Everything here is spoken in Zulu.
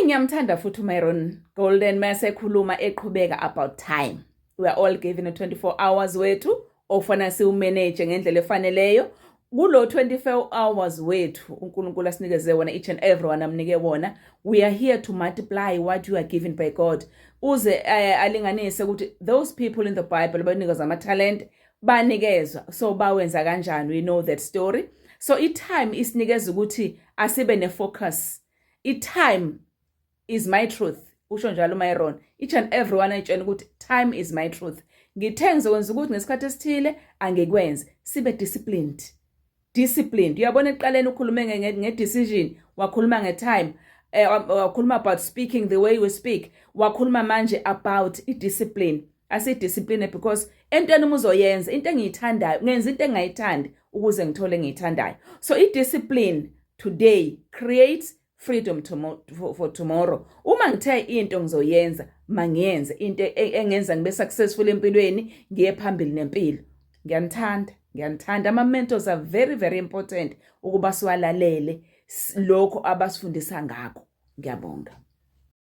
ngiyamthanda futhi uMyron Golden mase ekhuluma eqhubeka about time. We are all given a 24 hours wethu ofana siumanage ngendlela efaneleyo. Kulo 24 hours wethu uNkulunkulu asinikeze wona, each and everyone amnike wona. We are here to multiply what you are given by God. Uze alinganise ukuthi those people in the Bible banikeza ama-talent banikezwa, so bawenza kanjani, we know that story. So i-time isinikeza ukuthi asibe ne-focus. I-time is my truth. Usho njalo uMyron. Each and everyone ayitshela ukuthi time is my truth. Ngithe ngizokwenza ukuthi ngesikhathi esithile angikwenze. Sibe disciplined. Disciplined. Uyabona eqaleni ukhulume nge-decision, wakhuluma nge-time, wakhuluma about speaking the way we speak, wakhuluma manje about i-discipline. Asi-discipline because entweni uzoyenza, into engiyithandayo, ngenza into engayithandi ukuze ngithole engiyithandayo. So i-discipline today creates freedom for tomorrow. Uma ngithe into ngizoyenza, mangiyenze into engenza ngibe successful empilweni, ngiye phambili nempilo. Ngiyanthanda. Ama-mentors are very, very important ukuba siwalalele lokho abasifundisa ngakho. Ngiyabonga.